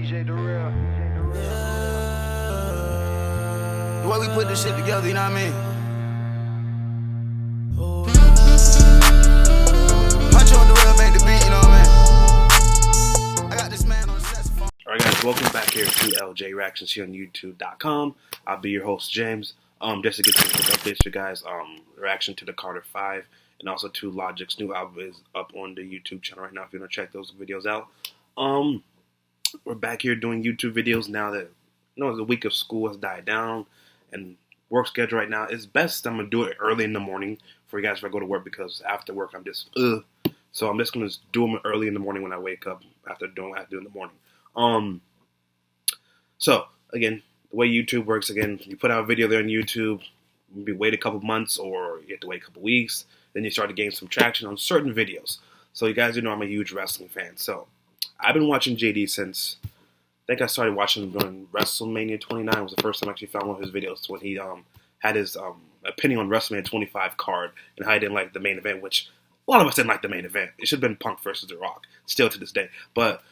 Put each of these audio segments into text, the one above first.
The way we put this shit together, you know what I mean? Hunch on the real, make the beat, you know what I mean? I got this man on the saxophone. Alright guys, welcome back here to LJ Reactions here on YouTube.com. I'll be your host, James. Just to get some quick updates, you guys, reaction to the Carter 5 and also to Logic's new album is up on the YouTube channel right now if you want to check those videos out. We're back here doing YouTube videos now that the week of school has died down and work schedule right now is best. I'm gonna do it early in the morning for you guys if I go to work, because after work I'm just so I'm just gonna do them early in the morning when I wake up after doing what I have to do in the morning. So again, the way YouTube works, again, you put out a video there on YouTube, maybe wait a couple months or you have to wait a couple weeks, then you start to gain some traction on certain videos. So you guys do know I'm a huge wrestling fan. So I've been watching JD since, I think I started watching him during WrestleMania 29 was the first time I actually found one of his videos when he had his opinion on WrestleMania 25 card and how he didn't like the main event, which a lot of us didn't like the main event. It should have been Punk versus The Rock, still to this day. But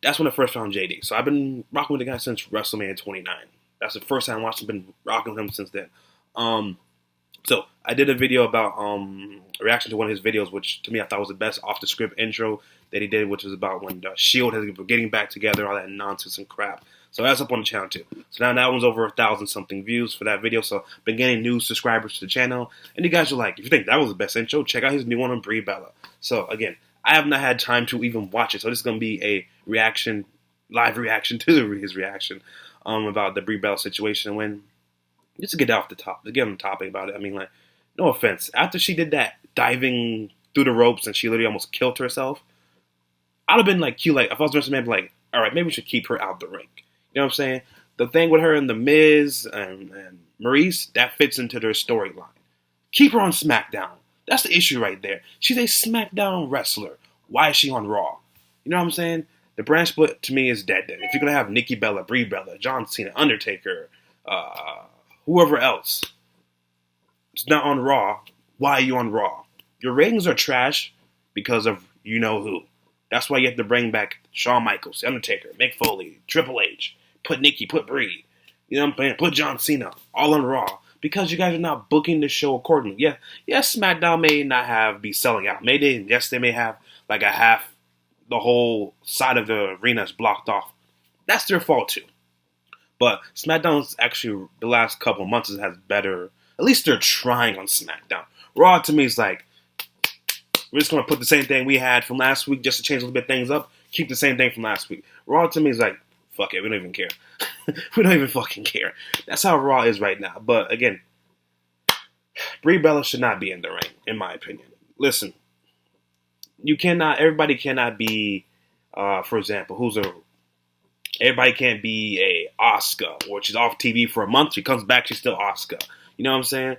that's when I first found JD. So I've been rocking with the guy since WrestleMania 29. That's the first time I watched him, been rocking with him since then. So I did a video about a reaction to one of his videos, which to me I thought was the best off the script intro that he did, which was about when the Shield has been getting back together, all that nonsense and crap. So that's up on the channel too. So now that one's over 1,000 something views for that video. So been getting new subscribers to the channel. And you guys are like, if you think that was the best intro, check out his new one on Brie. So again, I have not had time to even watch it. So this is gonna be a reaction, live reaction to his reaction about the Brie situation. When just to get off the top, to get on the topic about it. I mean, like, no offense. After she did that diving through the ropes and she literally almost killed herself, I'd have been like, cute. Like, if I was Vince McMahon, like, all right, maybe we should keep her out the ring. You know what I'm saying? The thing with her and The Miz and Maurice, that fits into their storyline. Keep her on SmackDown. That's the issue right there. She's a SmackDown wrestler. Why is she on Raw? You know what I'm saying? The brand split to me is dead. If you're gonna have Nikki Bella, Brie Bella, John Cena, Undertaker, whoever else, it's not on Raw. Why are you on Raw? Your ratings are trash because of you know who. That's why you have to bring back Shawn Michaels, Undertaker, Mick Foley, Triple H, put Nikki, put Brie, you know what I'm saying? Put John Cena, all on Raw, because you guys are not booking the show accordingly. Yeah, yes, SmackDown may not be selling out. Yes, they may have like a half, the whole side of the arena is blocked off. That's their fault too. But SmackDown's actually, the last couple of months has better, at least they're trying on SmackDown. Raw to me is like, we're just going to put the same thing we had from last week just to change a little bit things up. Keep the same thing from last week. Raw to me is like, fuck it, we don't even care. We don't even fucking care. That's how Raw is right now. But again, Brie Bella should not be in the ring, in my opinion. Listen, everybody cannot be, for example, everybody can't be a Asuka, or she's off TV for a month, she comes back, she's still Asuka. You know what I'm saying?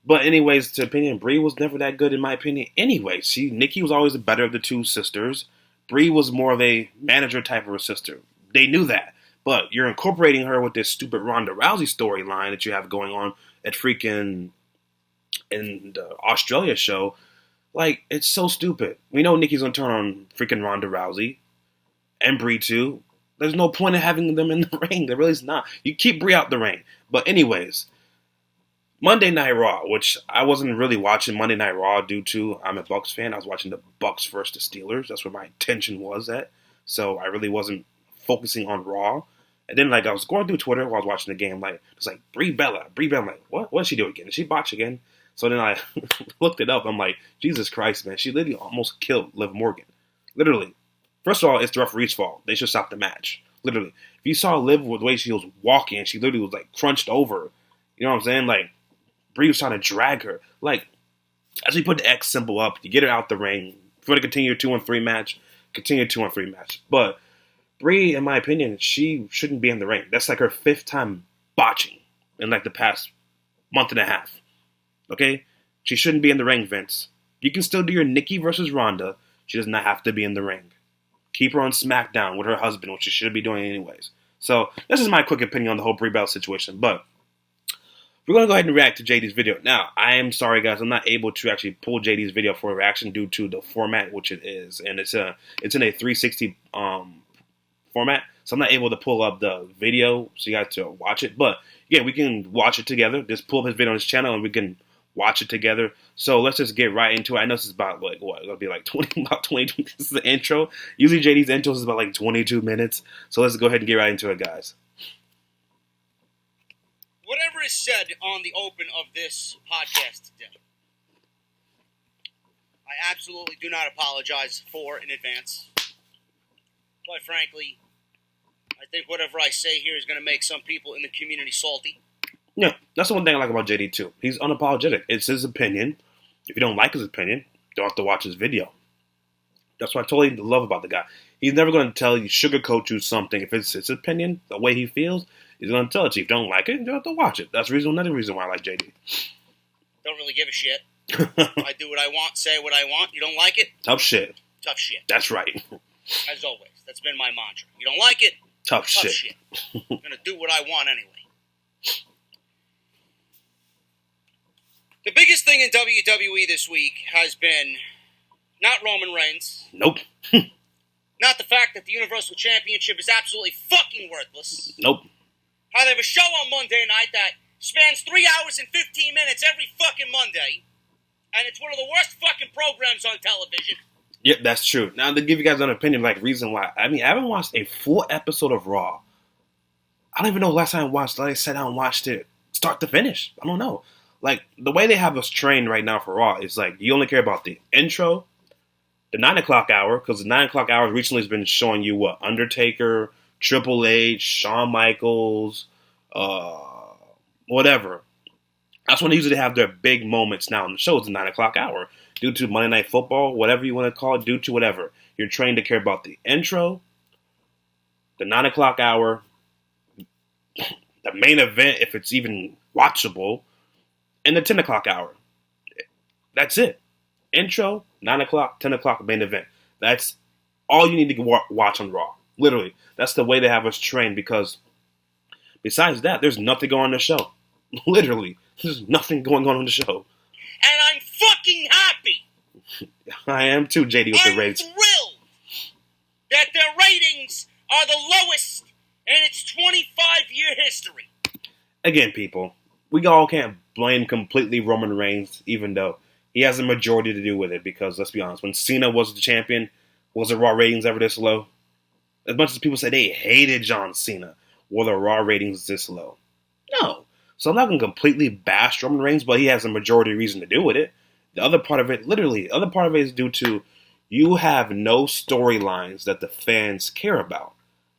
But anyways, to opinion, Brie was never that good in my opinion. Anyway, Nikki was always the better of the two sisters. Brie was more of a manager type of a sister. They knew that. But you're incorporating her with this stupid Ronda Rousey storyline that you have going on at freaking in the Australia show. Like, it's so stupid. We know Nikki's gonna turn on freaking Ronda Rousey and Brie too. There's no point in having them in the ring. There really is not. You keep Brie out the ring. But anyways, Monday Night Raw, which I wasn't really watching Monday Night Raw due to I'm a Bucks fan. I was watching the Bucks versus the Steelers. That's where my attention was at. So I really wasn't focusing on Raw. And then like I was going through Twitter while I was watching the game, like it's like Brie Bella. I'm like, what did she do again? Did she botch again? So then I looked it up. I'm like, Jesus Christ, man. She literally almost killed Liv Morgan. Literally. First of all, it's the referee's fault. They should stop the match. Literally. If you saw Liv with the way she was walking, she literally was like crunched over. You know what I'm saying? Like, Brie was trying to drag her. Like, as we put the X symbol up, you get her out the ring. If you want to continue a 2-on-3 match, continue a 2-on-3 match. But Brie, in my opinion, she shouldn't be in the ring. That's like her 5th time botching in like the past month and a half. Okay? She shouldn't be in the ring, Vince. You can still do your Nikki versus Ronda. She does not have to be in the ring. Keep her on SmackDown with her husband, which she should be doing anyways. So, this is my quick opinion on the whole Brie Bella situation. But we're going to go ahead and react to JD's video. Now, I am sorry, guys. I'm not able to actually pull JD's video for a reaction due to the format which it is. And it's in a 360 format, so I'm not able to pull up the video so you guys to watch it. But yeah, we can watch it together. Just pull up his video on his channel and we can watch it together. So let's just get right into it. I know this is about like what it'll be like 20. This is the intro. Usually JD's intros is about like 22 minutes. So let's go ahead and get right into it, guys. Whatever is said on the open of this podcast today, I absolutely do not apologize for in advance. Quite frankly, I think whatever I say here is going to make some people in the community salty. Yeah, that's the one thing I like about JD too. He's unapologetic. It's his opinion. If you don't like his opinion, you don't have to watch his video. That's what I totally love about the guy. He's never going to tell you, sugarcoat you something. If it's his opinion, the way he feels, he's going to tell it to you. If you don't like it, you don't have to watch it. That's another reason why I like JD. Don't really give a shit. I do what I want, say what I want. You don't like it? Tough shit. Tough shit. That's right. As always. That's been my mantra. You don't like it? Tough shit. I'm going to do what I want anyway. The biggest thing in WWE this week has been not Roman Reigns. Nope. Not the fact that the Universal Championship is absolutely fucking worthless. Nope. How they have a show on Monday night that spans 3 hours and 15 minutes every fucking Monday. And it's one of the worst fucking programs on television. Yep, that's true. Now, to give you guys an opinion, like, reason why. I mean, I haven't watched a full episode of Raw. I don't even know the last time I sat down and watched it start to finish. I don't know. Like, the way they have us trained right now for Raw is, like, you only care about the intro, the 9 o'clock hour, because the 9 o'clock hour recently has been showing you what? Undertaker, Triple H, Shawn Michaels, whatever. That's when they usually have their big moments now on the show. It's the 9 o'clock hour. Due to Monday Night Football, whatever you want to call it, due to whatever. You're trained to care about the intro, the 9 o'clock hour, the main event, if it's even watchable, and the 10 o'clock hour. That's it. Intro, 9 o'clock, 10 o'clock, main event. That's all you need to watch on Raw. Literally. That's the way they have us trained, because besides that, there's nothing going on the show. Literally. There's nothing going on the show. And I'm fucking happy. I am too, JD, with the ratings. I'm thrilled that their ratings are the lowest in its 25-year history. Again, people, we all can't blame completely Roman Reigns, even though he has a majority to do with it, because, let's be honest, when Cena was the champion, was the Raw ratings ever this low? As much as people say they hated John Cena, were the Raw ratings this low? No. So I'm not going to completely bash Roman Reigns, but he has a majority reason to do with it. The other part of it, literally, the other part of it is due to you have no storylines that the fans care about.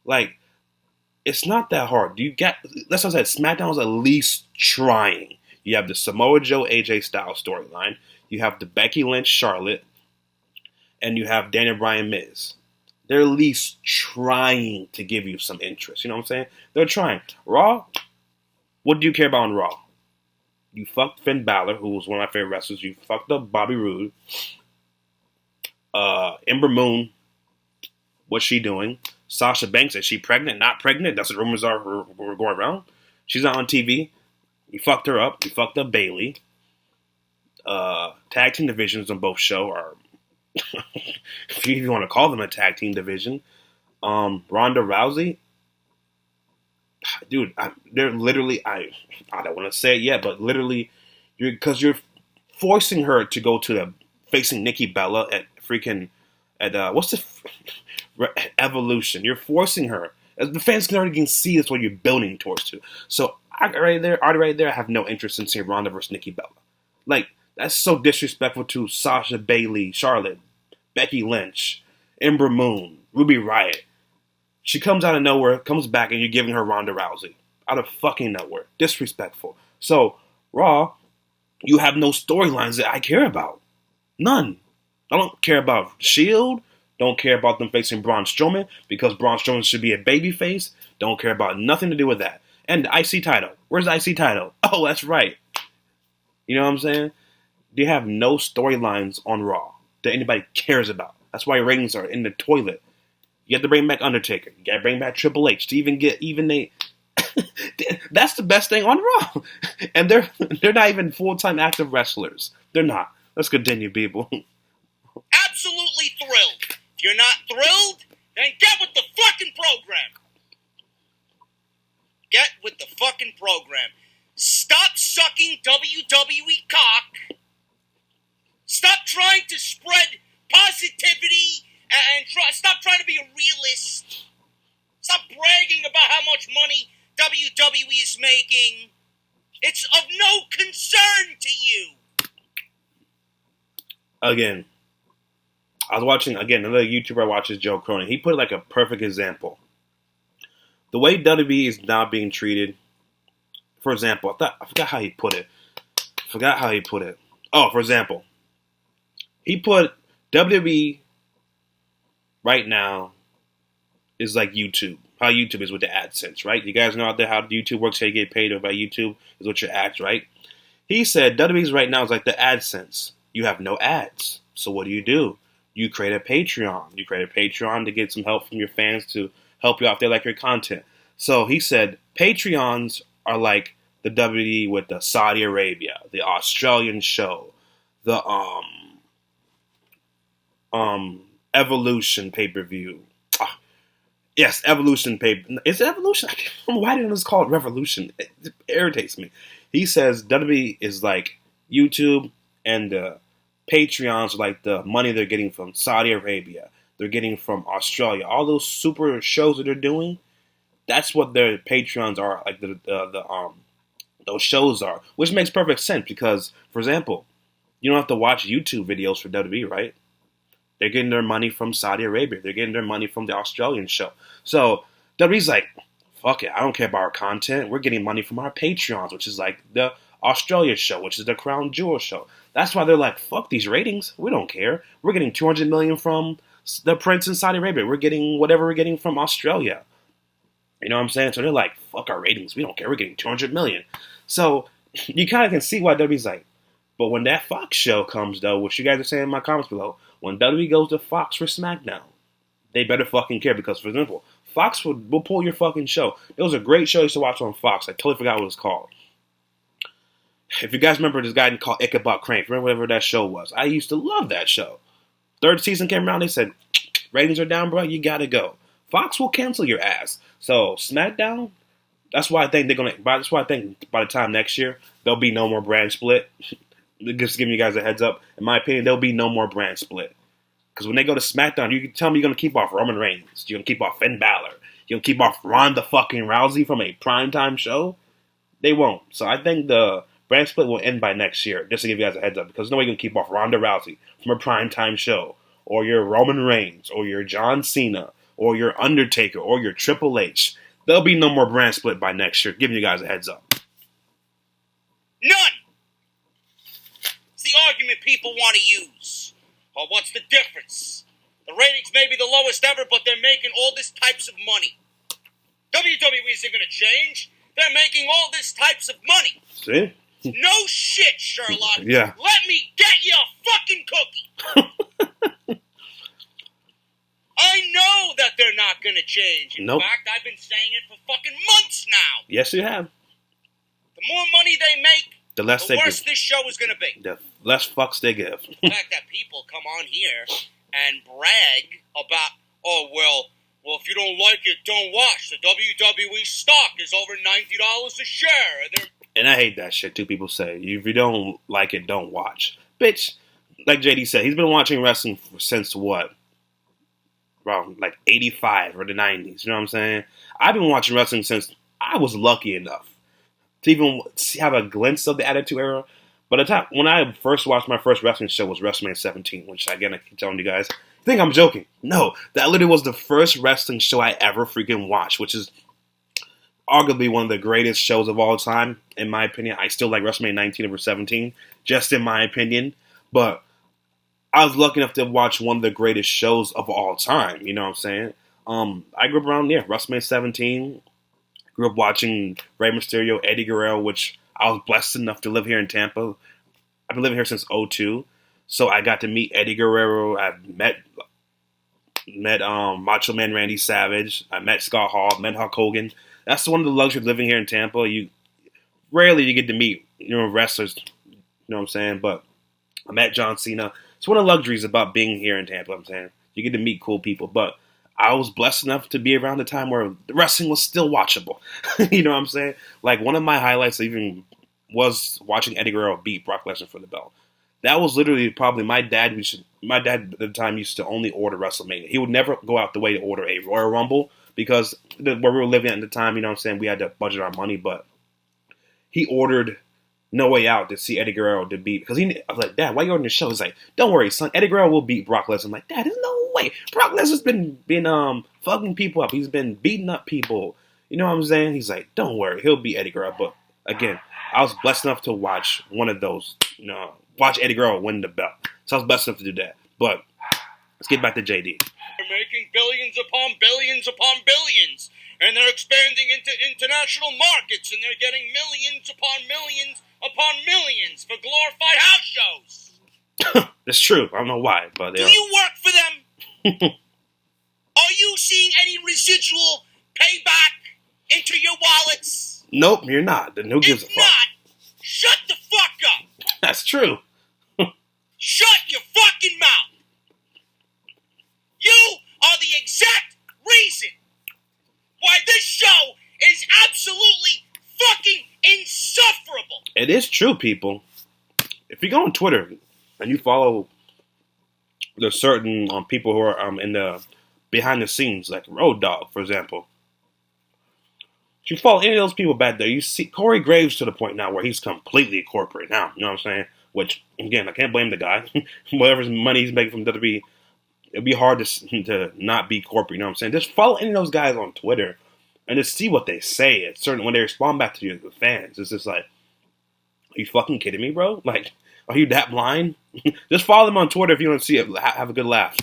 Like, it's not that hard. That's what I said, SmackDown is at least trying. You have the Samoa Joe AJ Styles storyline. You have the Becky Lynch Charlotte. And you have Daniel Bryan Miz. They're at least trying to give you some interest. You know what I'm saying? They're trying. Raw, what do you care about on Raw? You fucked Finn Balor, who was one of my favorite wrestlers. You fucked up Bobby Roode. Ember Moon, what's she doing? Sasha Banks, is she pregnant? Not pregnant? That's what rumors are were going around. She's not on TV. You fucked her up. You fucked up Bayley. Tag team divisions on both show are, if you even want to call them a tag team division. Ronda Rousey, dude, they're literally, I don't want to say it yet, but literally, you're forcing her to go to facing Nikki Bella at what's the Evolution. You're forcing her. As the fans can already see that's what you're building towards to. So already right there, I have no interest in seeing Ronda versus Nikki Bella. Like, that's so disrespectful to Sasha, Bayley, Charlotte, Becky Lynch, Ember Moon, Ruby Riott. She comes out of nowhere, comes back, and you're giving her Ronda Rousey. Out of fucking nowhere. Disrespectful. So, Raw, you have no storylines that I care about. None. I don't care about Shield. Don't care about them facing Braun Strowman, because Braun Strowman should be a babyface. Don't care about nothing to do with that. And the IC title. Where's the IC title? Oh, that's right. You know what I'm saying? They have no storylines on Raw that anybody cares about. That's why ratings are in the toilet. You have to bring back Undertaker. You got to bring back Triple H to even they. That's the best thing on Raw, and they're not even full-time active wrestlers. They're not. Let's continue, people. Absolutely thrilled. If you're not thrilled, then get with the fucking program. bragging about how much money WWE is making. It's of no concern to you. Again, I was watching, another YouTuber I watch is Joe Cronin. He put like a perfect example. The way WWE is now being treated, for example, I forgot how he put it. Oh, for example, he put WWE right now is like YouTube. How YouTube is with the AdSense, right? You guys know out there how YouTube works, how you get paid by YouTube is with your ads, right? He said WWE's right now is like the AdSense. You have no ads. So what do? You create a Patreon. You create a Patreon to get some help from your fans to help you out there like your content. So he said Patreons are like the WWE with the Saudi Arabia, the Australian show, the Evolution pay-per-view. Yes, Evolution pay. Is it Evolution? Why didn't it call it Revolution? It irritates me. He says WWE is like YouTube, and the Patreons are like the money they're getting from Saudi Arabia. They're getting from Australia. All those super shows that they're doing, that's what their Patreons are. Like those shows are, which makes perfect sense because, for example, you don't have to watch YouTube videos for WWE, right? They're getting their money from Saudi Arabia. They're getting their money from the Australian show. So WWE's like, fuck it, I don't care about our content. We're getting money from our Patreons, which is like the Australia show, which is the Crown Jewel show. That's why they're like, fuck these ratings. We don't care. We're getting $200 million from the Prince in Saudi Arabia. We're getting whatever we're getting from Australia. You know what I'm saying? So they're like, fuck our ratings. We don't care. We're getting $200 million. So you kind of can see why WWE's like, but when that Fox show comes, though, which you guys are saying in my comments below, when WWE goes to Fox for SmackDown, they better fucking care because, for example, Fox will pull your fucking show. There was a great show I used to watch on Fox. I totally forgot what it was called. If you guys remember this guy called Ichabod Crane, remember whatever that show was. I used to love that show. Third season came around, they said, ratings are down, bro, you gotta go. Fox will cancel your ass. So, SmackDown, that's why I think by the time next year, there'll be no more brand split. Just giving you guys a heads up. In my opinion, there'll be no more brand split. Because when they go to SmackDown, you can tell me you're going to keep off Roman Reigns. You're going to keep off Finn Balor. You're going to keep off Ronda fucking Rousey from a primetime show. They won't. So I think the brand split will end by next year. Just to give you guys a heads up. Because nobody's going to keep off Ronda Rousey from a primetime show. Or your Roman Reigns. Or your John Cena. Or your Undertaker. Or your Triple H. There'll be no more brand split by next year. Giving you guys a heads up. None! The argument people want to use. Well, what's the difference? The ratings may be the lowest ever, but they're making all this types of money. WWE isn't going to change. They're making all this types of money. See? No shit, Sherlock. Yeah. Let me get you a fucking cookie. I know that they're not going to change. In fact, I've been saying it for fucking months now. Yes, you have. The more money they make, the worse this show is going to be. The less fucks they give. The fact that people come on here and brag about, well, if you don't like it, don't watch. The WWE stock is over $90 a share. And I hate that shit too. People say, if you don't like it, don't watch. Bitch, like JD said, he's been watching wrestling since what? Around like 85 or the 90s. You know what I'm saying? I've been watching wrestling since I was lucky enough to even have a glimpse of the Attitude Era. By the time when I first watched my first wrestling show was WrestleMania 17, which again I keep telling you guys, I think I'm joking. No, that literally was the first wrestling show I ever freaking watched, which is arguably one of the greatest shows of all time, in my opinion. I still like WrestleMania 19 over 17, just in my opinion. But I was lucky enough to watch one of the greatest shows of all time. You know what I'm saying? I grew up around WrestleMania 17. Grew up watching Rey Mysterio, Eddie Guerrero, which I was blessed enough to live here in Tampa. I've been living here since '02, so I got to meet Eddie Guerrero. I've met Macho Man Randy Savage. I met Scott Hall. Met Hulk Hogan. That's one of the luxuries of living here in Tampa. You rarely get to meet wrestlers. You know what I'm saying? But I met John Cena. It's one of the luxuries about being here in Tampa. I'm saying you get to meet cool people, but I was blessed enough to be around the time where the wrestling was still watchable. You know what I'm saying? Like, one of my highlights even was watching Eddie Guerrero beat Brock Lesnar for the belt. That was literally probably my dad at the time used to only order WrestleMania. He would never go out the way to order a Royal Rumble, because where we were living at the time, you know what I'm saying, we had to budget our money, but he ordered No Way Out to see Eddie Guerrero to beat, because I was like, Dad, why are you ordering the show? He's like, don't worry, son, Eddie Guerrero will beat Brock Lesnar. I'm like, Dad, there's no way. Brock Lesnar's been fucking people up. He's been beating up people. You know what I'm saying? He's like, don't worry, he'll beat Eddie Guerrero. But again, I was blessed enough to watch one of those, watch Eddie Guerrero win the belt. So I was blessed enough to do that. But let's get back to JD. They're making billions upon billions upon billions, and they're expanding into international markets, and they're getting millions upon millions for glorified house shows. It's true. I don't know why, but do you work for them? Are you seeing any residual payback into your wallets? Nope, you're not. Then who gives a fuck? If not, shut the fuck up. That's true. Shut your fucking mouth. You are the exact reason why this show is absolutely fucking insufferable. It is true, people. If you go on Twitter and you follow the certain people who are in the behind the scenes, like Road Dogg, for example. If you follow any of those people back there, you see Corey Graves to the point now where he's completely corporate now. You know what I'm saying? Which, again, I can't blame the guy. Whatever money he's making from WWE, it'd be hard to not be corporate. You know what I'm saying? Just follow any of those guys on Twitter and just see what they say. It's certain when they respond back to your fans. It's just like, are you fucking kidding me, bro? Like, are you that blind? Just follow them on Twitter if you want to see it. Have a good laugh.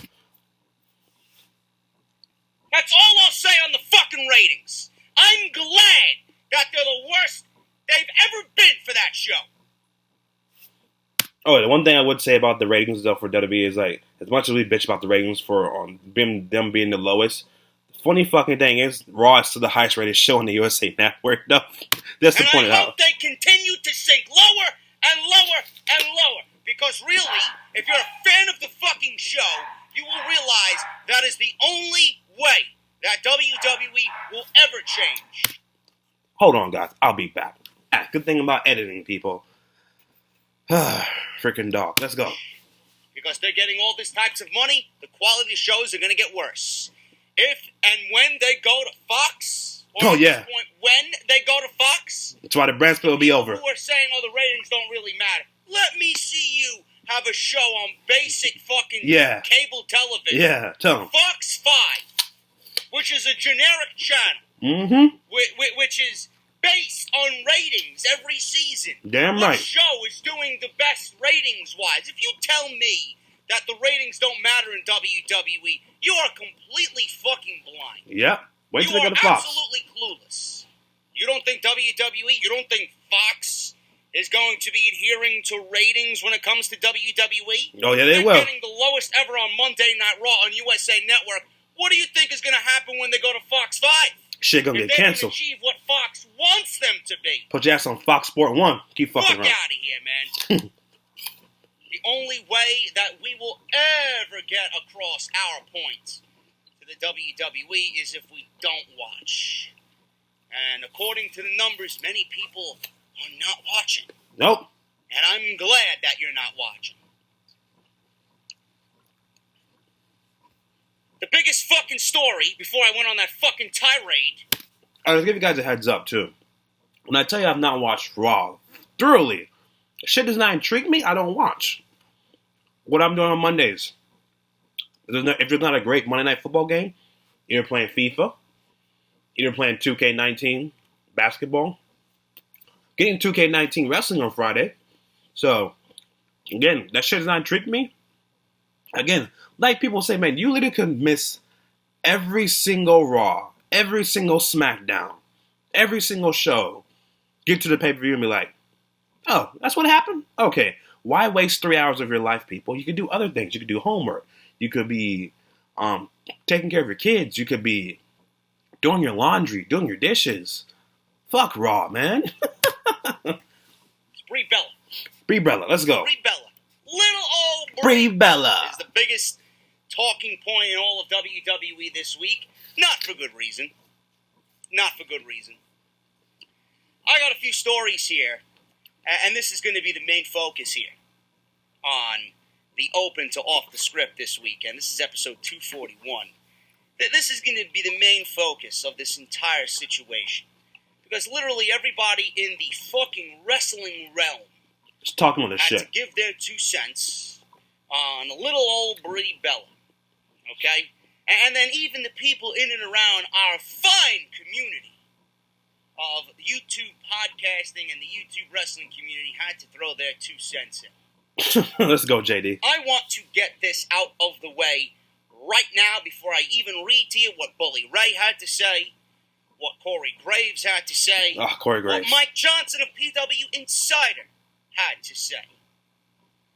That's all I'll say on the fucking ratings. I'm glad that they're the worst they've ever been for that show. Oh, the one thing I would say about the ratings though for WWE is like, as much as we bitch about the ratings for them being the lowest, the funny fucking thing is Raw is still the highest rated show on the USA Network. No, just to point it out. And I hope they continue to sink lower and lower and lower. Because really, if you're a fan of the fucking show, you will realize that is the only way that WWE will ever change. Hold on, guys. I'll be back. Good thing about editing, people. Freaking dog. Let's go. Because they're getting all this types of money, the quality of shows are going to get worse. If and when they go to Fox, or at this point, when they go to Fox, that's why the brand split will be over. People who are saying, the ratings don't really matter. Let me see you have a show on basic fucking cable television. Yeah, tell them. Fox 5, which is a generic channel, which is based on ratings every season. Damn right. What show is doing the best ratings-wise? If you tell me that the ratings don't matter in WWE, you are completely fucking blind. Yep. Wait till they go to Fox. You are absolutely clueless. You don't think WWE, you don't think Fox is going to be adhering to ratings when it comes to WWE? Oh, yeah, they will. They're getting the lowest ever on Monday Night Raw on USA Network. What do you think is going to happen when they go to Fox 5? Shit gonna get canceled. If they can achieve what Fox wants them to be. Put your ass on Fox Sport 1. Keep fucking Fuck out of here, man. The only way that we will ever get across our point to the WWE is if we don't watch. And according to the numbers, many people are not watching. Nope. And I'm glad that you're not watching. The biggest fucking story, before I went on that fucking tirade... I'll give you guys a heads up, too. When I tell you I've not watched Raw thoroughly, shit does not intrigue me, I don't watch. What I'm doing on Mondays. If there's not a great Monday Night Football game, either playing FIFA, either playing 2K19 basketball, getting 2K19 wrestling on Friday. So, again, that shit does not intrigue me. Again, like people say, man, you literally could miss every single Raw, every single SmackDown, every single show. Get to the pay-per-view and be like, oh, that's what happened? Okay, why waste 3 hours of your life, people? You could do other things. You could do homework. You could be taking care of your kids. You could be doing your laundry, doing your dishes. Fuck Raw, man. It's Brie Bella. Brie Bella, let's go. Brie Bella. Little old Brie Bella is the biggest talking point in all of WWE this week. Not for good reason. Not for good reason. I got a few stories here, and this is going to be the main focus here on the open to off the script this week, and this is episode 241. This is going to be the main focus of this entire situation. Because literally everybody in the fucking wrestling realm Just talking on this had shit. to give their 2 cents on a little old Brie Bella. Okay? And then even the people in and around our fine community of YouTube podcasting and the YouTube wrestling community had to throw their 2 cents in. Let's go, JD. I want to get this out of the way right now before I even read to you what Bully Ray had to say, what Corey Graves had to say, Oh, Corey Graves. what Mike Johnson of PW Insider had to say.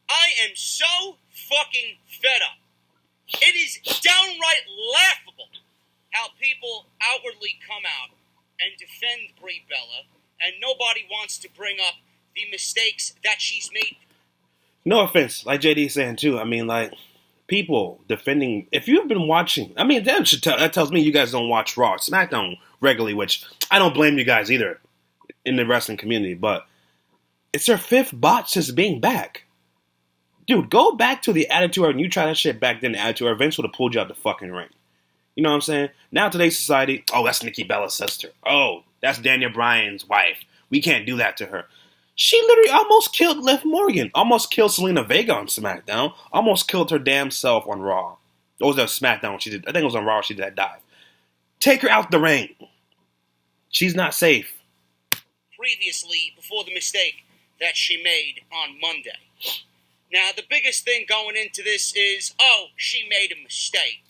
I am so fucking fed up. It is downright laughable how people outwardly come out and defend Brie Bella, and nobody wants to bring up the mistakes that she's made. No offense, like JD saying too. I mean, like, people defending. If you've been watching, I mean, that tells me you guys don't watch Raw or SmackDown regularly, which I don't blame you guys either in the wrestling community. But it's their 5th bot since being back. Dude, go back to the Attitude Era and you try that shit back then. The Attitude Era, Vince would have pulled you out the fucking ring. You know what I'm saying? Now today's society, oh, that's Nikki Bella's sister. Oh, that's Daniel Bryan's wife. We can't do that to her. She literally almost killed Liv Morgan. Almost killed Selena Vega on SmackDown. Almost killed her damn self on Raw. It was that SmackDown she did. I think it was on Raw she did that dive. Take her out the ring. She's not safe. Previously, before the mistake that she made on Monday. Now, the biggest thing going into this is, oh, she made a mistake.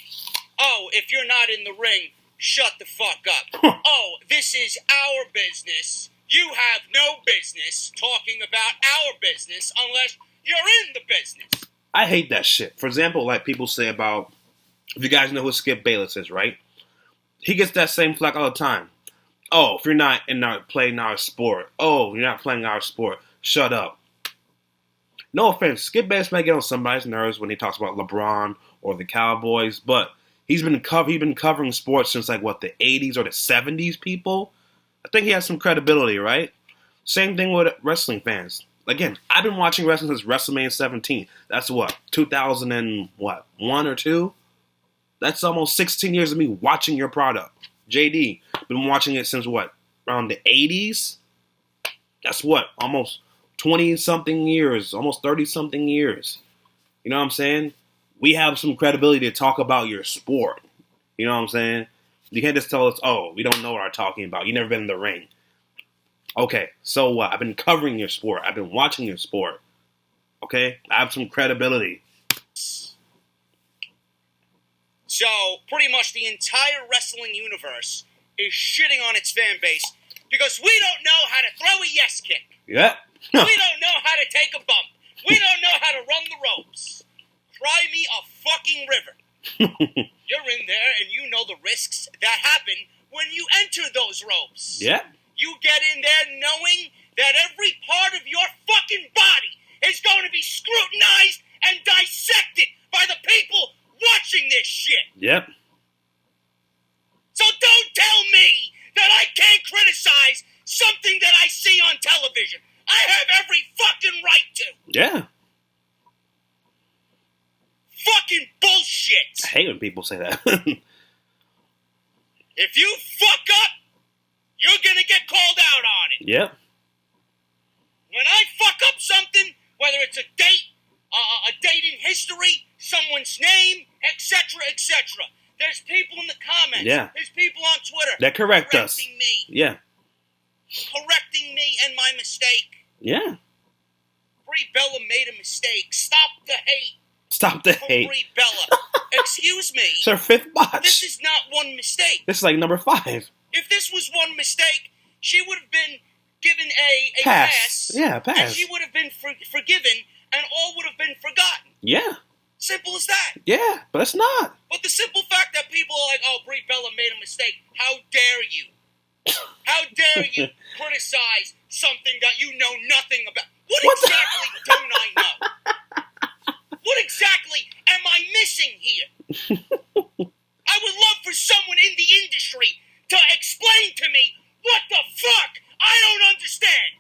Oh, if you're not in the ring, shut the fuck up. Oh, this is our business. You have no business talking about our business unless you're in the business. I hate that shit. For example, like people say about, if you guys know who Skip Bayless is, right? He gets that same flack all the time. Oh, if you're not playing our sport. Oh, you're not playing our sport. Shut up. No offense, Skip Bayless might get on somebody's nerves when he talks about LeBron or the Cowboys, but he's been covering sports since like what, the 80s or the 70s, people. I think he has some credibility, right? Same thing with wrestling fans. Again, I've been watching wrestling since WrestleMania 17. That's what, 2001 or 2? That's almost 16 years of me watching your product. JD, been watching it since what, around the 80s? That's what, almost 20-something years, almost 30-something years. You know what I'm saying? We have some credibility to talk about your sport. You know what I'm saying? You can't just tell us, oh, we don't know what we're talking about. You've never been in the ring. Okay, so what? I've been covering your sport. I've been watching your sport. Okay? I have some credibility. So, pretty much the entire wrestling universe is shitting on its fan base because we don't know how to throw a yes kick. Yeah. We don't know how to take a bump. We don't know how to run the ropes. Cry me a fucking river. You're in there and you know the risks that happen when you enter those ropes. Yeah. You get in there knowing that every part of your fucking body is going to be scrutinized and dissected by the people watching this shit. Yep. So don't tell me that I can't criticize something that I see on television. I have every fucking right to. Yeah. Fucking bullshit. I hate when people say that. If you fuck up, you're gonna get called out on it. Yep. When I fuck up something, whether it's a date, a date in history, someone's name, etc., etc., there's people in the comments. Yeah. There's people on Twitter. That correct us. Correcting me. Yeah. Correcting me and my mistake. Yeah. Brie Bella made a mistake. Stop the hate. Stop the from hate. Brie Bella. Excuse me. It's her 5th botch. This is not one mistake. This is like number 5. If this was one mistake, she would have been given a Pass. pass. Yeah, a pass. And she would have been forgiven, and all would have been forgotten. Yeah. Simple as that. Yeah, but it's not. But the simple fact that people are like, oh, Brie Bella made a mistake. How dare you? How dare you criticize something that you know nothing about? What exactly don't I know? What exactly am I missing here? I would love for someone in the industry to explain to me what the fuck I don't understand.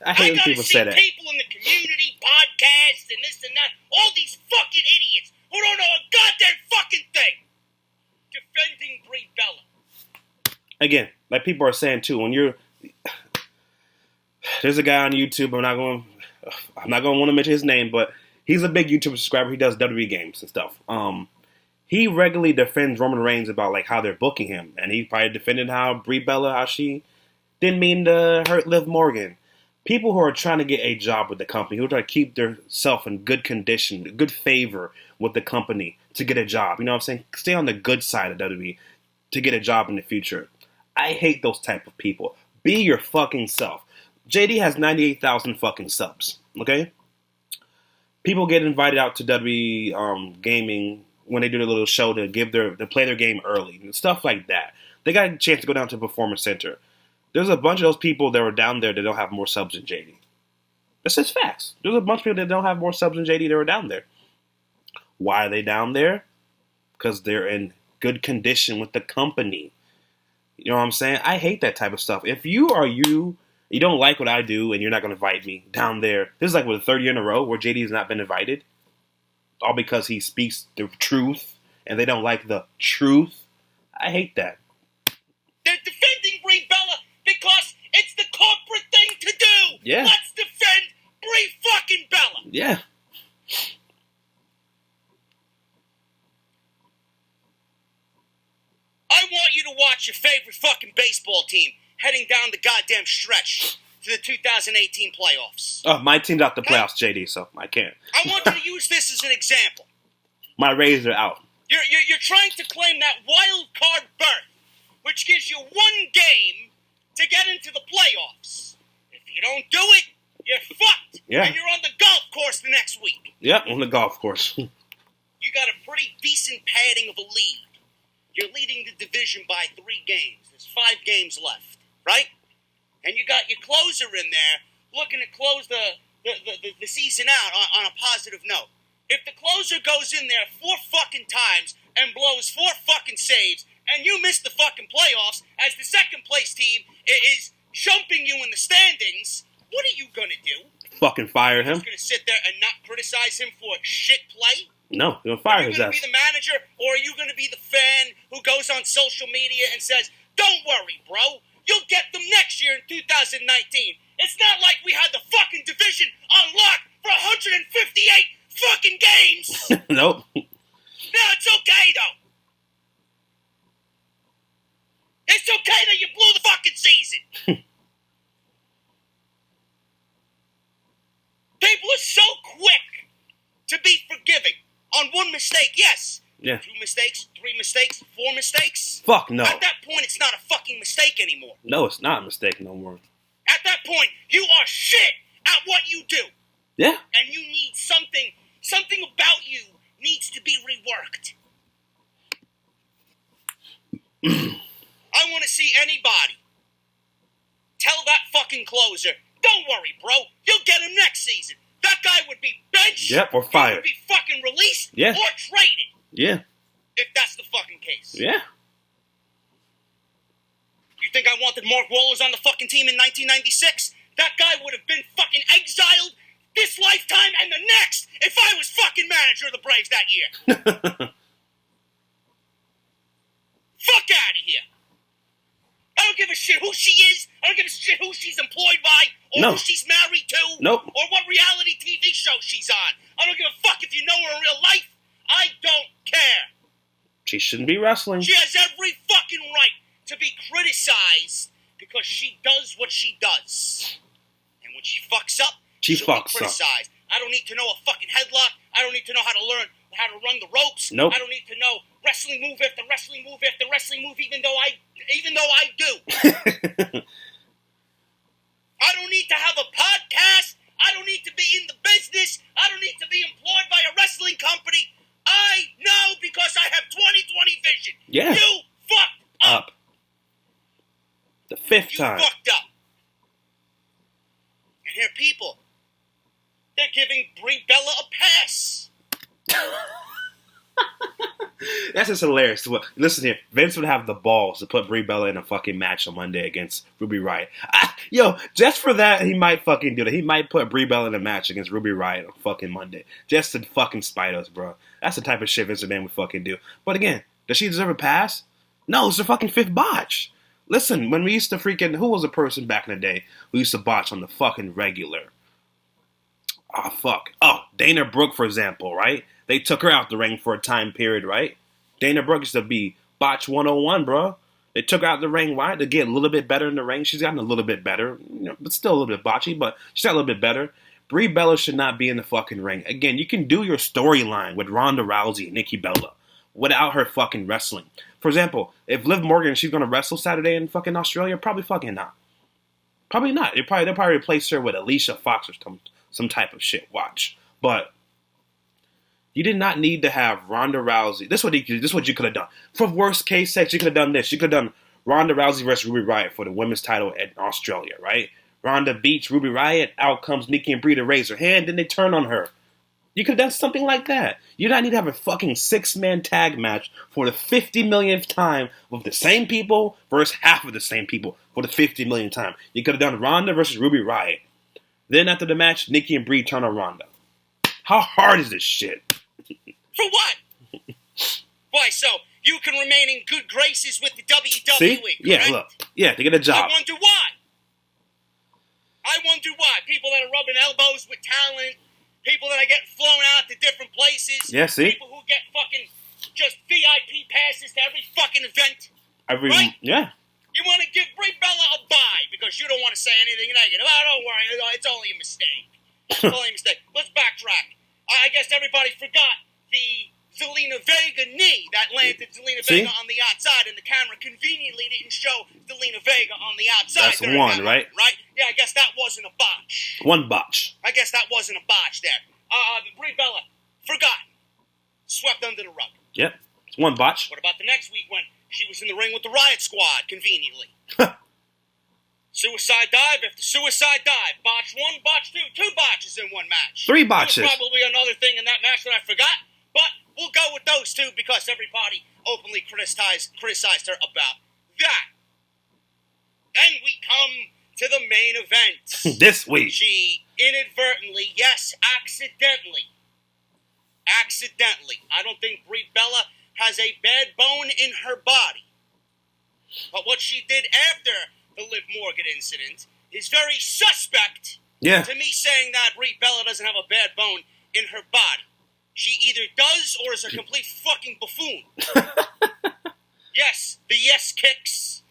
I hate when people say I that. gotta see people in the community, podcasts, and this and that, all these fucking idiots who don't know a again, like people are saying too, when you're there's a guy on YouTube. I'm not going to want to mention his name, but he's a big YouTube subscriber. He does WWE games and stuff. He regularly defends Roman Reigns about like how they're booking him, and he probably defended how Brie Bella, how she didn't mean to hurt Liv Morgan. People who are trying to get a job with the company, who try to keep themselves in good condition, good favor with the company to get a job. You know what I'm saying? Stay on the good side of WWE to get a job in the future. I hate those type of people. Be your fucking self. JD has 98,000 fucking subs. Okay? People get invited out to WWE gaming when they do their little show to play their game early and stuff like that. They got a chance to go down to Performance Center. There's a bunch of those people that were down there that don't have more subs than JD. That's just facts. There's a bunch of people that don't have more subs than JD that were down there. Why are they down there? Because they're in good condition with the company. You know what I'm saying? I hate that type of stuff. If you don't like what I do, and you're not going to invite me down there. This is like the third year in a row where JD has not been invited. All because he speaks the truth, and they don't like the truth. I hate that. They're defending Brie Bella because it's the corporate thing to do. Yeah. Let's defend Brie fucking Bella. Yeah. I want you to watch your favorite fucking baseball team heading down the goddamn stretch to the 2018 playoffs. Oh, my team's out the playoffs, JD, so I can't. I want you to use this as an example. My Rays are out. You're trying to claim that wild card berth, which gives you one game to get into the playoffs. If you don't do it, you're fucked. Yeah. And you're on the golf course the next week. Yep, on the golf course. You got a pretty decent padding of a lead. You're leading the division by 3 games. There's 5 games left, right? And you got your closer in there looking to close the season out on a positive note. If the closer goes in there 4 fucking times and blows 4 fucking saves, and you miss the fucking playoffs as the second place team is jumping you in the standings, what are you gonna do? Fucking fire him. You're just gonna sit there and not criticize him for shit play? No, you're gonna fire his ass. Are you going to be the manager, or are you going to be the fan who goes on social media and says, don't worry, bro, you'll get them next year in 2019. It's not like we had the fucking division on lock for 158 fucking games. Nope. No, it's okay, though. It's okay that you blew the fucking season. People are so quick to be forgiving. On one mistake, yes. Yeah. 2 mistakes, 3 mistakes, 4 mistakes. Fuck no. At that point, it's not a fucking mistake anymore. No, it's not a mistake no more. At that point, you are shit at what you do. Yeah. And you need something about you needs to be reworked. I want to see anybody tell that fucking closer, don't worry, bro, you'll get him next season. That guy would be benched. Yep, or fired. He would be fucking released. Yeah. Or traded. Yeah. If that's the fucking case. Yeah. You think I wanted Mark Wohlers on the fucking team in 1996? That guy would have been fucking exiled this lifetime and the next if I was fucking manager of the Braves that year. Fuck out of here. I don't give a shit who she is. I don't give a shit who she's employed by or who she's married to. Nope. Or what reality TV show she's on. I don't give a fuck if you know her in real life. I don't care. She shouldn't be wrestling. She has every fucking right to be criticized because she does what she does. And when she fucks up, she'll be criticized. I don't need to know a fucking headlock. I don't need to know how to learn how to run the ropes. Nope. I don't need to know wrestling move after wrestling move after wrestling move, even though I do. I don't need to have a podcast. I don't need to be in the business. I don't need to be employed by a wrestling company. I know because I have 20/20 vision. Yeah. You fucked up. The 5th time. You fucked up. And here people, they're giving Brie Bella a pass. That's just hilarious. Listen here, Vince would have the balls to put Brie Bella in a fucking match on Monday against Ruby Riott. Yo, just for that, he might fucking do that. He might put Brie Bella in a match against Ruby Riott on fucking Monday. Just to fucking spite us, bro. That's the type of shit Vince McMahon would fucking do. But again, does she deserve a pass? No, it's her fucking 5th botch. Listen, when we used to freaking... Who was a person back in the day who used to botch on the fucking regular? Ah, fuck. Oh, Dana Brooke, for example, right? They took her out the ring for a time period, right? Dana Brooke used to be botch 101, bro. They took her out the ring, why? To get a little bit better in the ring. She's gotten a little bit better, but still a little bit botchy, but she's got a little bit better. Brie Bella should not be in the fucking ring. Again, you can do your storyline with Ronda Rousey and Nikki Bella without her fucking wrestling. For example, if Liv Morgan, she's going to wrestle Saturday in fucking Australia, probably fucking not. Probably not. They'll probably replace her with Alicia Fox or some type of shit. Watch. But you did not need to have Ronda Rousey. This is what you could have done. For worst case sex, you could have done this. You could have done Ronda Rousey versus Ruby Riott for the women's title in Australia, right? Ronda beats Ruby Riott. Out comes Nikki and Brie to raise her hand. Then they turn on her. You could have done something like that. You don't need to have a fucking 6-man tag match for the 50 millionth time with the same people versus half of the same people for the 50 millionth time. You could have done Ronda versus Ruby Riott. Then after the match, Nikki and Brie turn on Ronda. How hard is this shit? For what? Why, so you can remain in good graces with the WWE, See? correct? Yeah, look. Yeah, to get a job. I wonder why. People that are rubbing elbows with talent, people that are getting flown out to different places. Yeah, see? People who get fucking just VIP passes to every fucking event. Right? Yeah. You want to give Brie Bella a bye because you don't want to say anything negative. Oh, don't worry. It's only a mistake. It's only a mistake. Let's backtrack. I guess everybody forgot the Zelina Vega knee that landed Zelina Vega on the outside, and the camera conveniently didn't show Zelina Vega on the outside. That's one, right? Right? Yeah, I guess that wasn't a botch. One botch. I guess that wasn't a botch there. Brie Bella, forgotten. Swept under the rug. Yep. It's one botch. What about the next week when she was in the ring with the Riot Squad, conveniently? Suicide dive after suicide dive. Botch 1, botch 2. 2 botches in one match. 3 botches. There was probably another thing in that match that I forgot, but we'll go with those 2 because everybody openly criticized her about that. Then we come to the main event. This week. She inadvertently, yes, accidentally, I don't think Brie Bella has a bad bone in her body. But what she did after the Liv Morgan incident is very suspect to me saying that Brie Bella doesn't have a bad bone in her body. She either does or is a complete fucking buffoon. Yes, the yes kicks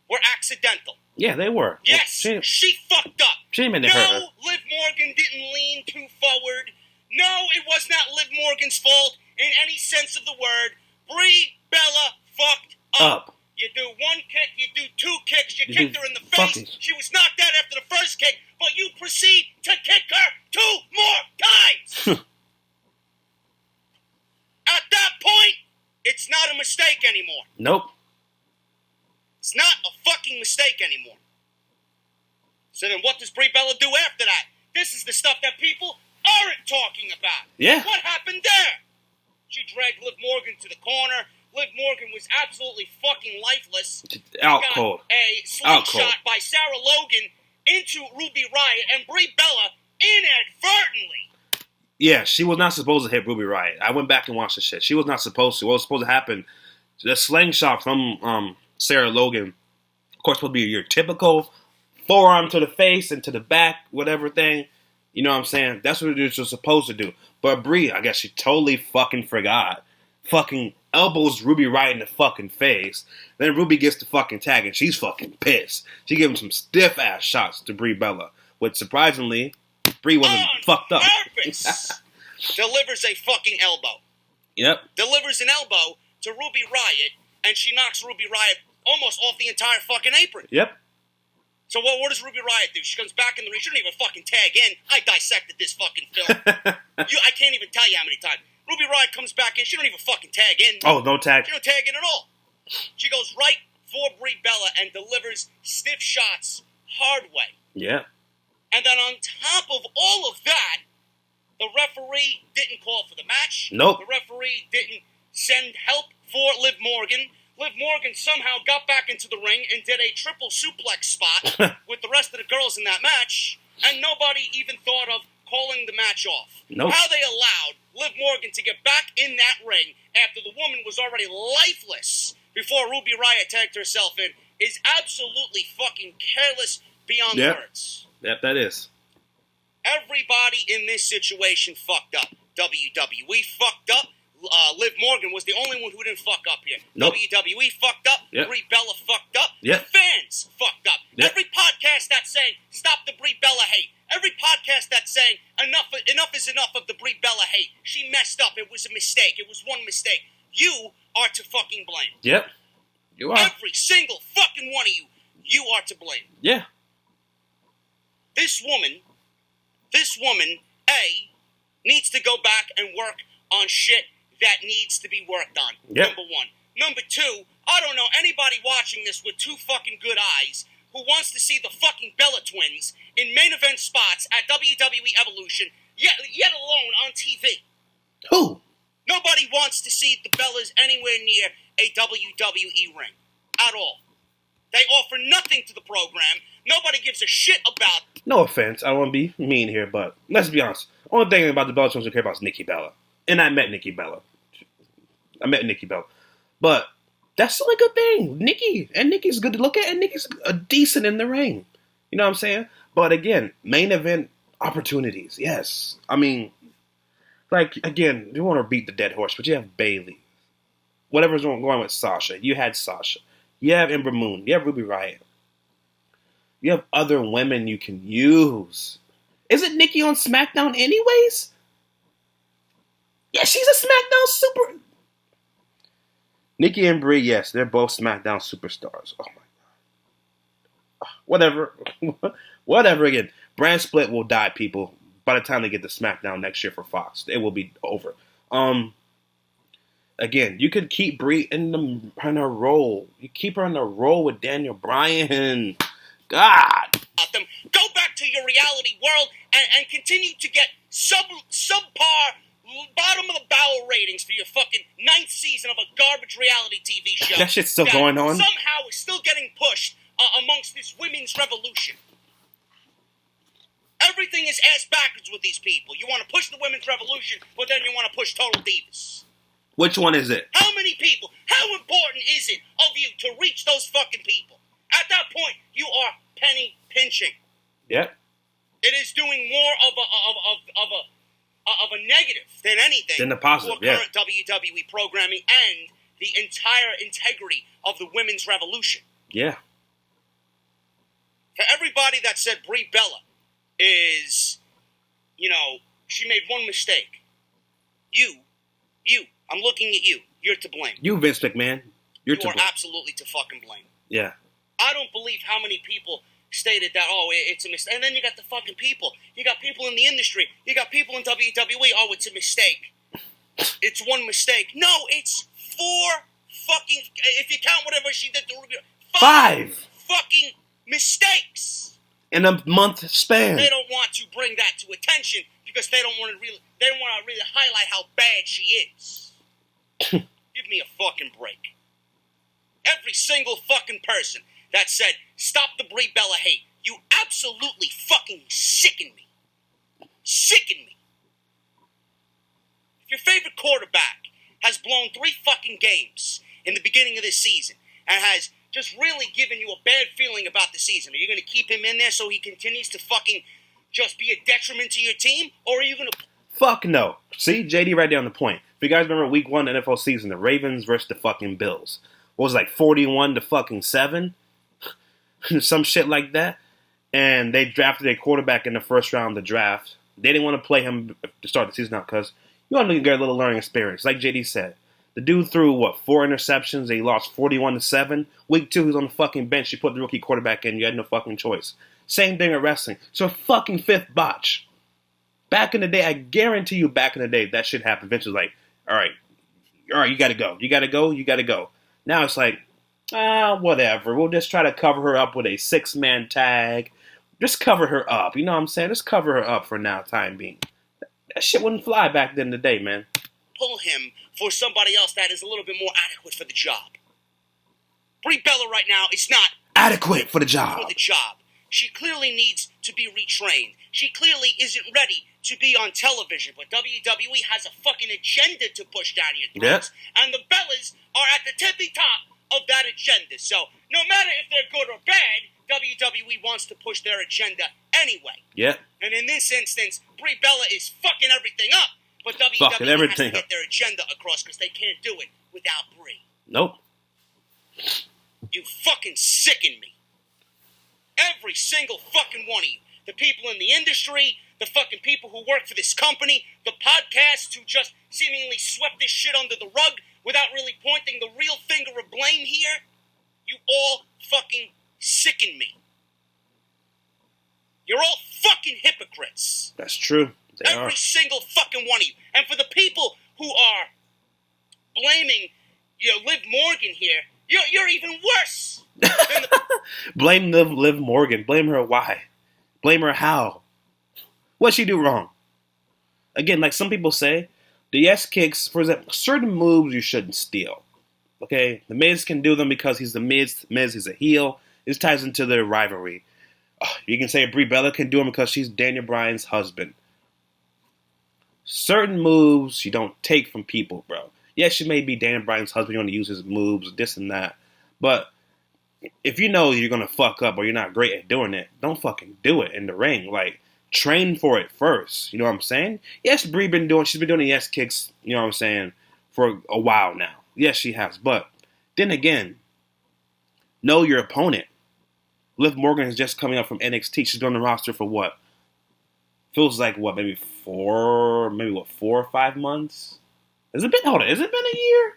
were accidental. Yeah, they were. Yes, she fucked up. She didn't mean to hurt her. No, Liv Morgan didn't lean too forward. No, it was not Liv Morgan's fault in any sense of the word. Brie Bella fucked up. You do 1 kick, you do 2 kicks, you kicked her in the face. She was knocked out after the first kick, but you proceed to kick her 2 more times. At that point, it's not a mistake anymore. Nope. It's not a fucking mistake anymore. So then what does Brie Bella do after that? This is the stuff that people aren't talking about. Yeah. What happened there? She dragged Liv Morgan to the corner. Liv Morgan was absolutely fucking lifeless. Out cold. A slingshot by Sarah Logan into Ruby Riott, and Brie Bella inadvertently. Yeah, she was not supposed to hit Ruby Riott. I went back and watched the shit. She was not supposed to. What was supposed to happen, the slingshot from Sarah Logan, of course, supposed to be your typical forearm to the face and to the back, whatever thing. You know what I'm saying? That's what it was supposed to do. But Brie, I guess she totally fucking forgot. Fucking elbows Ruby right in the fucking face. Then Ruby gets the fucking tag and she's fucking pissed. She gave him some stiff ass shots to Brie Bella, which surprisingly, Brie wasn't fucked up. Delivers a fucking elbow. Yep. Delivers an elbow to Ruby Riott, and she knocks Ruby Riott almost off the entire fucking apron. Yep. So what does Ruby Riott do? She comes back in the ring. She don't even fucking tag in. I dissected this fucking film. I can't even tell you how many times. Ruby Riott comes back in. She don't even fucking tag in. Oh, no tag. She don't tag in at all. She goes right for Brie Bella and delivers stiff shots hard way. Yeah. And then on top of all of that, the referee didn't call for the match. Nope. The referee didn't send help for Liv Morgan. Liv Morgan somehow got back into the ring and did a triple suplex spot with the rest of the girls in that match, and nobody even thought of calling the match off. Nope. How they allowed Liv Morgan to get back in that ring after the woman was already lifeless before Ruby Riott tagged herself in is absolutely fucking careless beyond words. Yep, that is. Everybody in this situation fucked up. WWE fucked up. Liv Morgan was the only one who didn't fuck up here. Nope. WWE fucked up. Yep. Brie Bella fucked up. Yep. The fans fucked up. Yep. Every podcast that's saying, stop the Brie Bella hate. Every podcast that's saying, enough is enough of the Brie Bella hate. She messed up. It was a mistake. It was one mistake. You are to fucking blame. Yep. You are. Every single fucking one of you, you are to blame. Yeah. This woman, A, needs to go back and work on shit that needs to be worked on. Yep. Number one. Number two, I don't know anybody watching this with two fucking good eyes who wants to see the fucking Bella twins in main event spots at WWE Evolution, yet alone on TV. Who? Nobody wants to see the Bellas anywhere near a WWE ring. At all. They offer nothing to the program. Nobody gives a shit about. No offense, I don't want to be mean here, but let's be honest. Only thing about the Bella Twins I care about is Nikki Bella. And I met Nikki Bella. But that's the only good thing. Nikki's good to look at, and Nikki's decent in the ring. You know what I'm saying? But again, main event opportunities, yes. I mean, like, again, you want to beat the dead horse, but you have Bayley. Whatever's going with Sasha. You had Sasha. You have Ember Moon. You have Ruby Riott. You have other women you can use. Isn't Nikki on SmackDown anyways? Yeah, she's a SmackDown super. Nikki and Brie, yes, they're both SmackDown superstars. Oh my god. Whatever. Whatever again. Brand split will die, people. By the time they get to SmackDown next year for Fox, it will be over. Again, you could keep Brie in her role. You keep her in the role with Daniel Bryan. God. Them. Go back to your reality world and continue to get subpar, bottom of the barrel ratings for your fucking 9th season of a garbage reality TV show. That shit's still going on. Somehow is still getting pushed amongst this women's revolution. Everything is ass backwards with these people. You want to push the women's revolution, but then you want to push Total Divas. Which one is it? How many people? How important is it of you to reach those fucking people? At that point, you are penny pinching. Yep. It is doing more of a negative than anything than the positive, for current WWE programming and the entire integrity of the women's revolution. Yeah. For everybody that said Brie Bella is, she made one mistake. You, I'm looking at you. You're to blame. You, Vince McMahon. You are absolutely to fucking blame. Yeah. I don't believe how many people stated that, it's a mistake. And then you got the fucking people. You got people in the industry. You got people in WWE. Oh, it's a mistake. It's one mistake. No, it's 4 fucking, if you count whatever she did to Ruby, 5 fucking mistakes. In a month span. They don't want to bring that to attention because they don't want to really highlight how bad she is. Give me a fucking break. Every single fucking person that said, stop the Brie Bella hate, you absolutely fucking sicken me. Sicken me. If your favorite quarterback has blown 3 fucking games in the beginning of this season and has just really given you a bad feeling about the season, are you going to keep him in there so he continues to fucking just be a detriment to your team? Or are you going to... Fuck no. See, JD right there on the point. If you guys remember week 1 NFL season, the Ravens versus the fucking Bills. What was it, like 41-7? Some shit like that. And they drafted a quarterback in the first round of the draft. They didn't want to play him to start the season out because you want to get a little learning experience. Like JD said. The dude threw, 4 interceptions. They lost 41-7. Week 2, he was on the fucking bench. You put the rookie quarterback in. You had no fucking choice. Same thing at wrestling. So fucking 5th botch. Back in the day, I guarantee you back in the day, that shit happened. Vince was like, all right, you got to go. You got to go. Now it's like, whatever. We'll just try to cover her up with a 6-man tag. Just cover her up. You know what I'm saying? Just cover her up for now, time being. That shit wouldn't fly back then in the day, man. Pull him for somebody else that is a little bit more adequate for the job. Brie Bella right now is not adequate for the job. She clearly needs to be retrained. She clearly isn't ready to be on television, but WWE has a fucking agenda to push down your throats, and the Bellas are at the tippy top of that agenda. So no matter if they're good or bad, WWE wants to push their agenda anyway. Yeah. And in this instance, Brie Bella is fucking everything up. But WWE Fucking has everything to up. get their agenda across because they can't do it without Brie. Nope. You fucking sicken me. Every single fucking one of you. The people in the industry, the fucking people who work for this company, the podcasts who just seemingly swept this shit under the rug without really pointing the real finger of blame here. You all fucking sicken me. You're all fucking hypocrites. That's true. They Every are. single fucking one of you. And for the people who are blaming, Liv Morgan here, you're even worse. Than the Blame Liv Morgan. Blame her why? Blame her how? What'd she do wrong? Again, like some people say, the yes kicks, for example, certain moves you shouldn't steal. Okay? The Miz can do them because he's the Miz. Miz is a heel. This ties into their rivalry. You can say Brie Bella can do them because she's Daniel Bryan's husband. Certain moves you don't take from people, bro. Yes, she may be Daniel Bryan's husband. You want to use his moves, this and that. But if you know you're going to fuck up or you're not great at doing it, don't fucking do it in the ring. Like, train for it first. You know what I'm saying? Yes, Brie she's been doing the yes kicks, you know what I'm saying, for a while now. Yes, she has. But then again, know your opponent. Liv Morgan is just coming up from NXT. She's been on the roster for what? Feels like what, maybe 4 or 5 months? Has it been a year?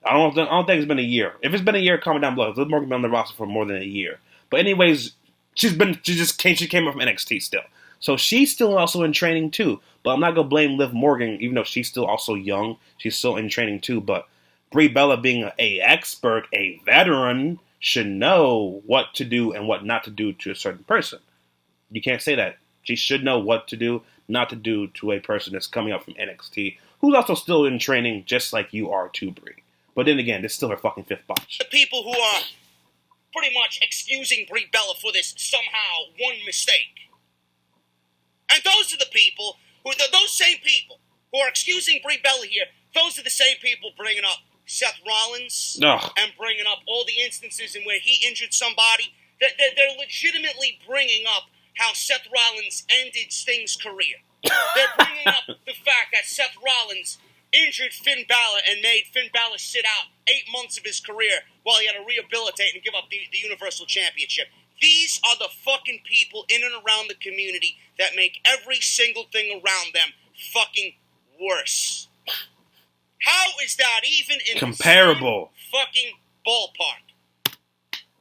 I don't think it's been a year. If it's been a year, comment down below. Liv Morgan been on the roster for more than a year. But anyways, she came up from NXT still. So she's still also in training too. But I'm not gonna blame Liv Morgan, even though she's still also young. She's still in training too. But Brie Bella being a expert, a veteran, should know what to do and what not to do to a certain person. You can't say that. She should know what to do, not to do to a person that's coming up from NXT, who's also still in training just like you are too, Brie. But then again, this is still her fucking fifth botch. The people who are pretty much excusing Brie Bella for this somehow one mistake. And those are the people, those same people who are excusing Brie Bella here, those are the same people bringing up Seth Rollins and bringing up all the instances in where he injured somebody. They're legitimately bringing up how Seth Rollins ended Sting's career. They're bringing up the fact that Seth Rollins injured Finn Balor and made Finn Balor sit out 8 months of his career while he had to rehabilitate and give up the Universal Championship. These are the fucking people in and around the community that make every single thing around them fucking worse. How is that even in comparable the same fucking ballpark?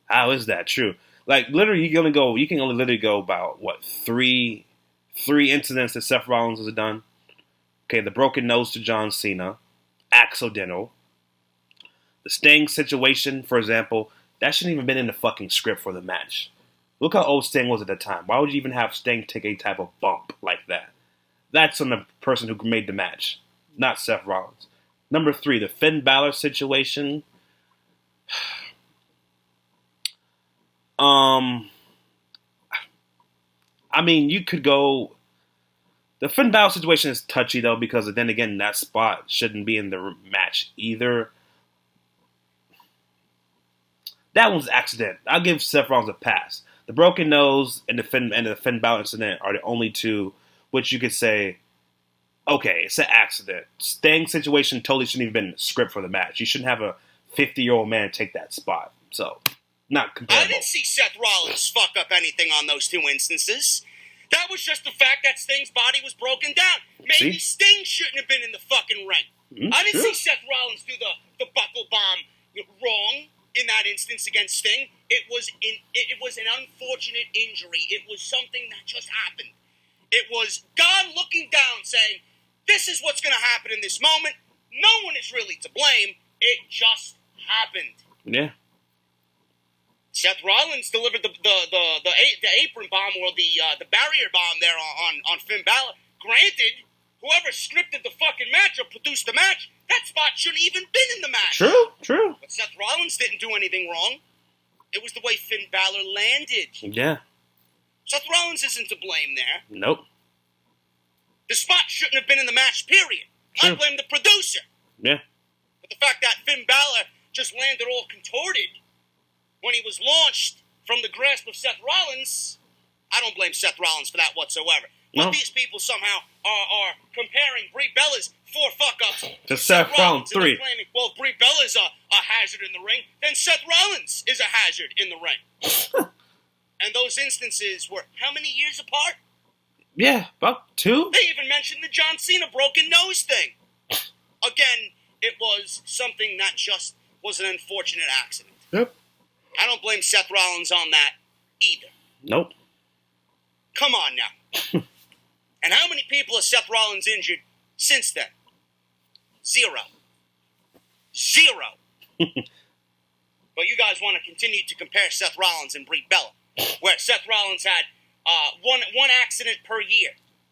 How is that true? Like, literally, you can only literally go about, what, three incidents that Seth Rollins has done? Okay, the broken nose to John Cena, accidental. The Sting situation, for example, that shouldn't even been in the fucking script for the match. Look how old Sting was at the time. Why would you even have Sting take a type of bump like that? That's on the person who made the match, not Seth Rollins. Number 3, the Finn Balor situation. I mean, you could go. The Finn Balor situation is touchy though, because then again, that spot shouldn't be in the match either. That one's an accident. I'll give Seth Rollins a pass. The broken nose and the Finn Balor incident are the only two which you could say, okay, it's an accident. Sting situation totally shouldn't even been in the script for the match. You shouldn't have a 50-year-old man take that spot. So, not comparable. I didn't see Seth Rollins fuck up anything on those 2 instances. That was just the fact that Sting's body was broken down. Maybe Sting shouldn't have been in the fucking ring. I didn't see Seth Rollins do the buckle bomb wrong in that instance against Sting. It was an unfortunate injury. It was something that just happened. It was God looking down saying, this is what's going to happen in this moment. No one is really to blame. It just happened. Yeah. Seth Rollins delivered the apron bomb or the barrier bomb there on Finn Balor. Granted, whoever scripted the fucking match or produced the match, that spot shouldn't even been in the match. True. But Seth Rollins didn't do anything wrong. It was the way Finn Balor landed. Yeah. Seth Rollins isn't to blame there. Nope. The spot shouldn't have been in the match, period. True. I blame the producer. Yeah. But the fact that Finn Balor just landed all contorted, when he was launched from the grasp of Seth Rollins, I don't blame Seth Rollins for that whatsoever. But No. these people somehow are comparing Brie Bella's 4 fuck-ups To Seth Rollins, and they're 3. claiming, well, if Brie Bella's a hazard in the ring, then Seth Rollins is a hazard in the ring. And those instances were how many years apart? Yeah, about 2. They even mentioned the John Cena broken nose thing. Again, it was something that just was an unfortunate accident. Yep. I don't blame Seth Rollins on that either. Nope. Come on now. And how many people has Seth Rollins injured since then? 0. But you guys want to continue to compare Seth Rollins and Brie Bella, where Seth Rollins had one accident per year,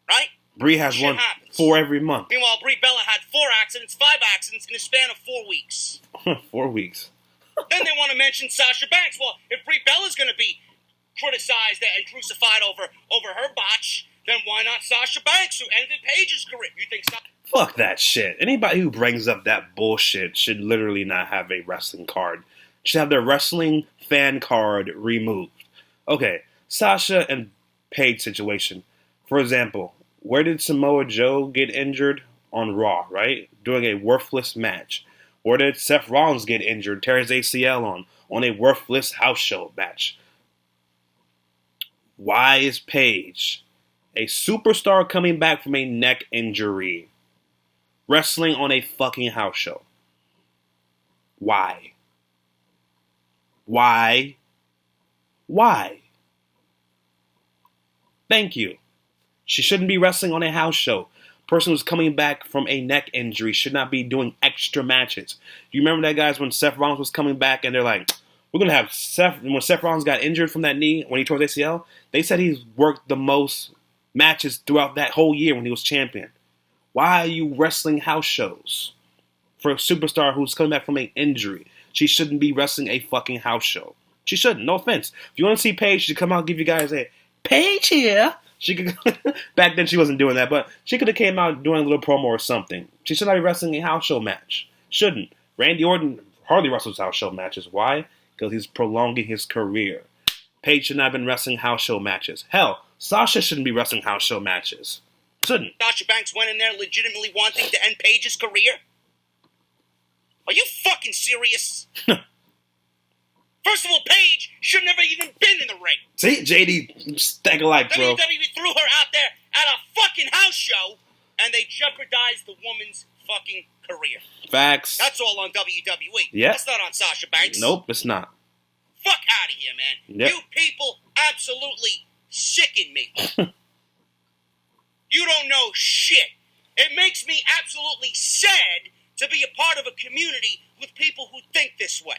right? Brie has Shit one happens. 4 every month. Meanwhile, Brie Bella had 4 accidents, 5 accidents in a span of 4 weeks. 4 weeks. Then they want to mention Sasha Banks. Well, if Brie Bella's going to be criticized and crucified over her botch, then why not Sasha Banks, who ended Paige's career? You think Sasha... Fuck that shit. Anybody who brings up that bullshit should literally not have a wrestling card. Should have their wrestling fan card removed. Okay, Sasha and Paige situation. For example, where did Samoa Joe get injured? On Raw, right? Doing a worthless match. Where did Seth Rollins get injured? Tear his ACL on a worthless house show match. Why is Paige, a superstar coming back from a neck injury, wrestling on a fucking house show? Why? Why? Why? Thank you. She shouldn't be wrestling on a house show. Person who's coming back from a neck injury should not be doing extra matches. Do you remember that, guys, when Seth Rollins was coming back and they're like, we're going to have Seth, when Seth Rollins got injured from that knee, when he tore his ACL, they said he's worked the most matches throughout that whole year when he was champion. Why are you wrestling house shows for a superstar who's coming back from an injury? She shouldn't be wrestling a fucking house show. She shouldn't. No offense. If you want to see Paige, she should come out and give you guys a Paige here. She could. Back then she wasn't doing that, but she could have came out doing a little promo or something. She should not be wrestling a house show match. Shouldn't. Randy Orton hardly wrestles house show matches. Why? Because he's prolonging his career. Paige should not have been wrestling house show matches. Hell, Sasha shouldn't be wrestling house show matches. Shouldn't. Sasha Banks went in there legitimately wanting to end Paige's career? Are you fucking serious? First of all, Paige should never even been in the ring. See, JD, stack of life, bro. WWE threw her out there at a fucking house show, and they jeopardized the woman's fucking career. Facts. That's all on WWE. Yeah. That's not on Sasha Banks. Nope, it's not. Fuck out of here, man. Yep. You people absolutely sicken me. You don't know shit. It makes me absolutely sad to be a part of a community with people who think this way.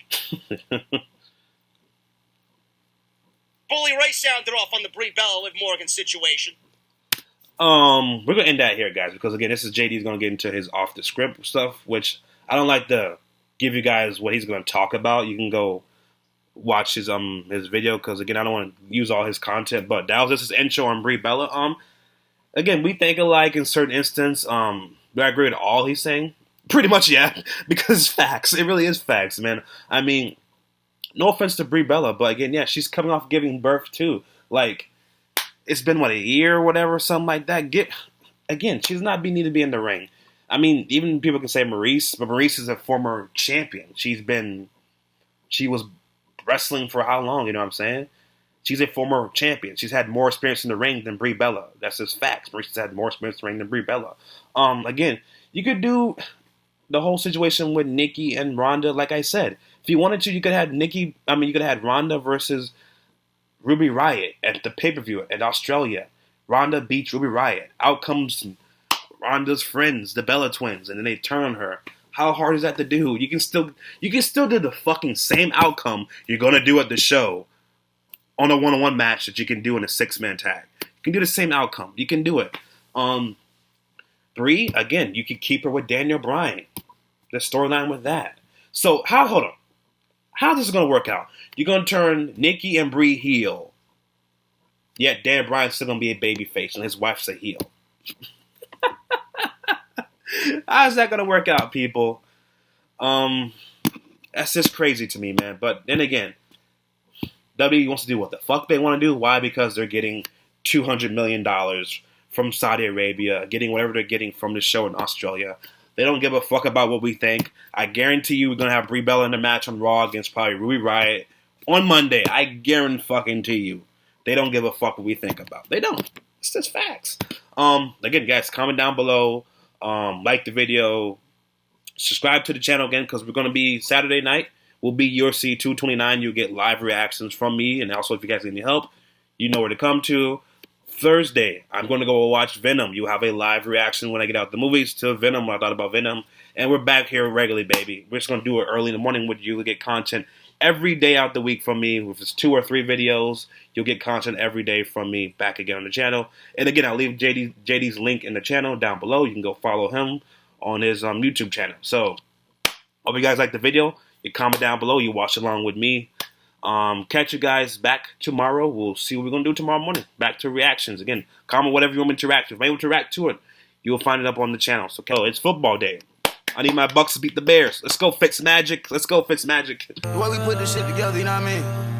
Bully Ray sounded off on the Brie Bella Liv Morgan situation. We're gonna end that here, guys, because again, this is JD's gonna get into his off the script stuff, which I don't like to give you guys what he's gonna talk about. You can go watch his video, because again, I don't want to use all his content. But that was just his intro on Brie Bella. Again, we think alike in certain instance. Do I agree with all he's saying? Pretty much, yeah, because it's facts. It really is facts, man. I mean, no offense to Brie Bella, but again, yeah, she's coming off giving birth too. Like, it's been, what, a year or whatever, something like that. Again, she's not need to be in the ring. I mean, even people can say Maurice, but Maurice is a former champion. She was wrestling for how long, you know what I'm saying? She's a former champion. She's had more experience in the ring than Brie Bella. That's just facts. Maurice has had more experience in the ring than Brie Bella. Again, you could do the whole situation with Nikki and Ronda, like I said. If you wanted to, you could have you could have had Ronda versus Ruby Riott at the pay-per-view in Australia. Ronda beats Ruby Riott. Out comes Ronda's friends, the Bella Twins, and then they turn on her. How hard is that to do? You can still do the fucking same outcome you're gonna do at the show on a one-on-one match that you can do in a 6-man tag. You can do the same outcome. You can do it. Brie, again, you could keep her with Daniel Bryan. The storyline with that. So hold on. How this is going to work out? You're going to turn Nikki and Brie heel. Yet Dan Bryan's still going to be a babyface and his wife's a heel. How's that going to work out, people? That's just crazy to me, man. But then again, WWE wants to do what the fuck they want to do. Why? Because they're getting $200 million from Saudi Arabia, getting whatever they're getting from the show in Australia. They don't give a fuck about what we think. I guarantee you we're going to have Brie Bella in the match on Raw against probably Ruby Riott on Monday. I guarantee you. They don't give a fuck what we think about. They don't. It's just facts. Again, guys, comment down below. Like the video. Subscribe to the channel again because we're going to be Saturday night. We'll be UFC 229. You'll get live reactions from me. And also, if you guys need any help, you know where to come to. Thursday, I'm going to go watch Venom. You'll have a live reaction when I get out the movies to Venom, what I thought about Venom. And we're back here regularly, baby. We're just going to do it early in the morning with you. You'll get content every day out the week from me. If it's 2 or 3 videos, you'll get content every day from me back again on the channel. And again, I'll leave JD's link in the channel down below. You can go follow him on his YouTube channel. So, hope you guys like the video. You comment down below. You watch along with me. Catch you guys back tomorrow. We'll see what we're going to do tomorrow morning. Back to reactions. Again, comment whatever you want me to react to. If I'm able to react to it, you'll find it up on the channel. So, it's football day. I need my Bucks to beat the Bears. Let's go, Fitz Magic. Let's go, Fitz Magic. The way we put this shit together, you know what I mean?